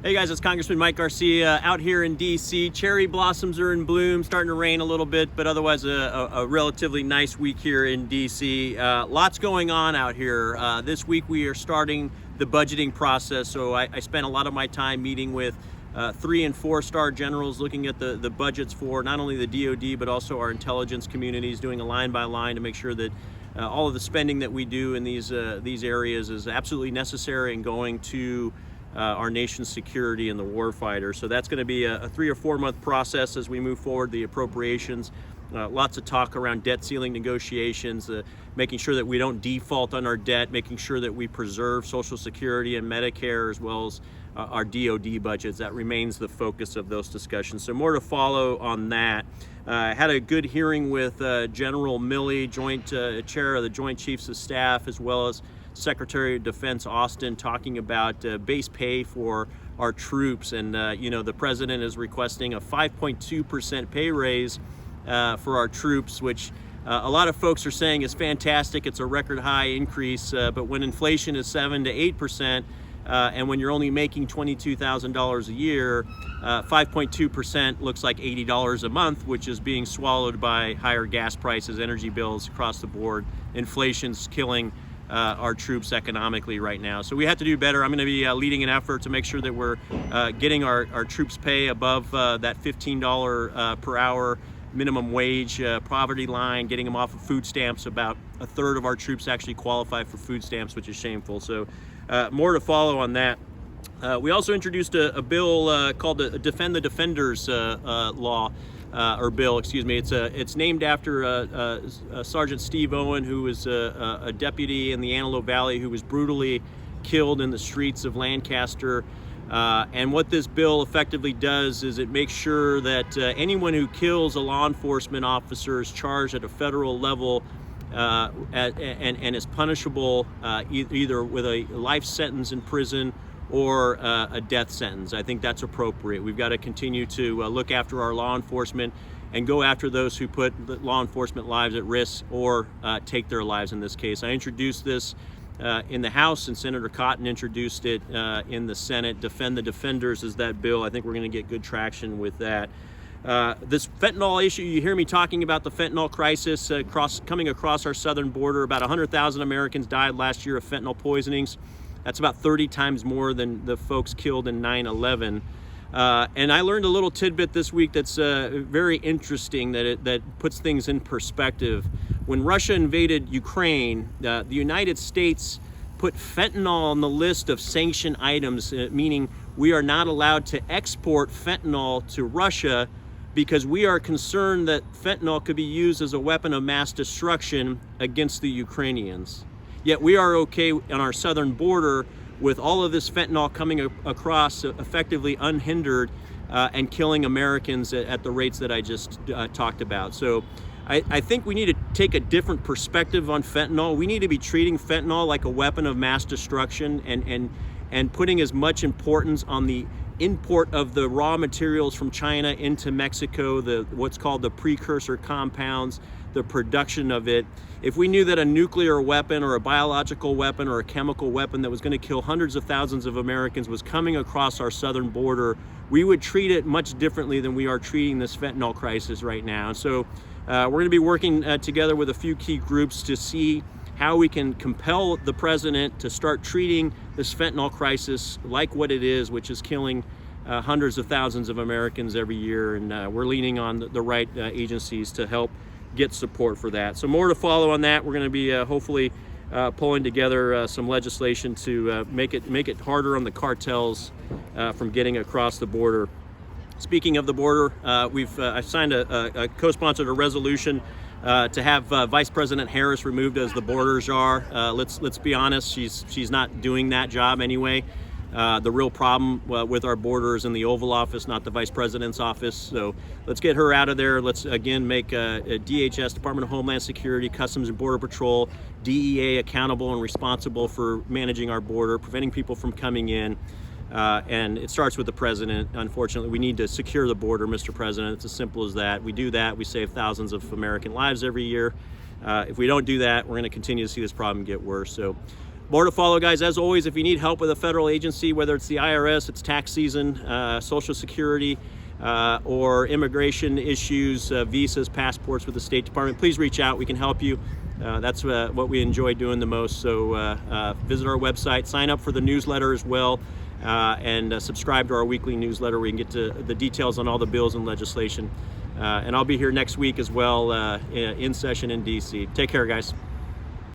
Hey guys, it's Congressman Mike Garcia out here in DC. Cherry blossoms are in bloom, starting to rain a little bit, but otherwise a relatively nice week here in DC. Lots going on out here. This week we are starting the budgeting process, so I spent a lot of my time meeting with 3- and 4-star generals, looking at the budgets for not only the DoD but also our intelligence communities, doing a line by line to make sure that all of the spending that we do in these areas is absolutely necessary and going to our nation's security and the warfighter. So that's going to be a 3 or 4 month process as we move forward the appropriations. Lots of talk around debt ceiling negotiations, making sure that we don't default on our debt, making sure that we preserve Social Security and Medicare, as well as our DoD budgets. That remains the focus of those discussions. So more to follow on that. I had a good hearing with General Milley, Chair of the Joint Chiefs of Staff, as well as Secretary of Defense Austin, talking about base pay for our troops. And the president is requesting a 5.2% pay raise for our troops, which a lot of folks are saying is fantastic. It's a record high increase, but when inflation is 7 to 8%, and when you're only making $22,000 a year, 5.2% looks like $80 a month, which is being swallowed by higher gas prices, energy bills across the board. Inflation's killing our troops economically right now. So we have to do better. I'm going to be leading an effort to make sure that we're getting our troops pay above that $15 per hour minimum wage poverty line, getting them off of food stamps. About a third of our troops actually qualify for food stamps, which is shameful. So more to follow on that. We also introduced a bill called the Defend the Defenders law. Or bill, excuse me. It's named after Sergeant Steve Owen, who was a deputy in the Antelope Valley who was brutally killed in the streets of Lancaster. And what this bill effectively does is it makes sure that anyone who kills a law enforcement officer is charged at a federal level and is punishable either with a life sentence in prison or a death sentence. I think that's appropriate. We've got to continue to look after our law enforcement and go after those who put the law enforcement lives at risk or take their lives in this case. I introduced this in the House, and Senator Cotton introduced it in the Senate. Defend the Defenders is that bill. I think we're going to get good traction with that. This fentanyl issue, you hear me talking about the fentanyl crisis coming across our southern border. About 100,000 Americans died last year of fentanyl poisonings. That's about 30 times more than the folks killed in 9/11. And I learned a little tidbit this week that's very interesting, that puts things in perspective. When Russia invaded Ukraine, the United States put fentanyl on the list of sanctioned items, meaning we are not allowed to export fentanyl to Russia because we are concerned that fentanyl could be used as a weapon of mass destruction against the Ukrainians. Yet we are okay on our southern border with all of this fentanyl coming across effectively unhindered and killing Americans at the rates that I just talked about. So I think we need to take a different perspective on fentanyl. We need to be treating fentanyl like a weapon of mass destruction and putting as much importance on the import of the raw materials from China into Mexico, what's called the precursor compounds, the production of it. If we knew that a nuclear weapon or a biological weapon or a chemical weapon that was going to kill hundreds of thousands of Americans was coming across our southern border, we would treat it much differently than we are treating this fentanyl crisis right now. So we're going to be working together with a few key groups to see how we can compel the president to start treating this fentanyl crisis like what it is, which is killing hundreds of thousands of Americans every year. And we're leaning on the right agencies to help get support for that. So more to follow on that. We're going to be hopefully pulling together some legislation to make it harder on the cartels from getting across the border. Speaking of the border, I signed co-sponsored a resolution to have Vice President Harris removed as the border czar. Let's be honest, she's not doing that job anyway. The real problem with our border is in the Oval Office, not the Vice President's office. So let's get her out of there. Let's again make DHS, Department of Homeland Security, Customs and Border Patrol, DEA accountable and responsible for managing our border, preventing people from coming in. And it starts with the president. Unfortunately, we need to secure the border, Mr. President. It's as simple as that. We do that, we save thousands of American lives every year. If we don't do that, we're going to continue to see this problem get worse. So More to follow, guys. As always, if you need help with a federal agency, whether it's the IRS, it's tax season, Social Security, or immigration issues, visas, passports with the State Department, please reach out. We can help you. That's what we enjoy doing the most. So visit our website, sign up for the newsletter as well, and subscribe to our weekly newsletter where you can get to the details on all the bills and legislation. And I'll be here next week as well in session in DC. Take care, guys.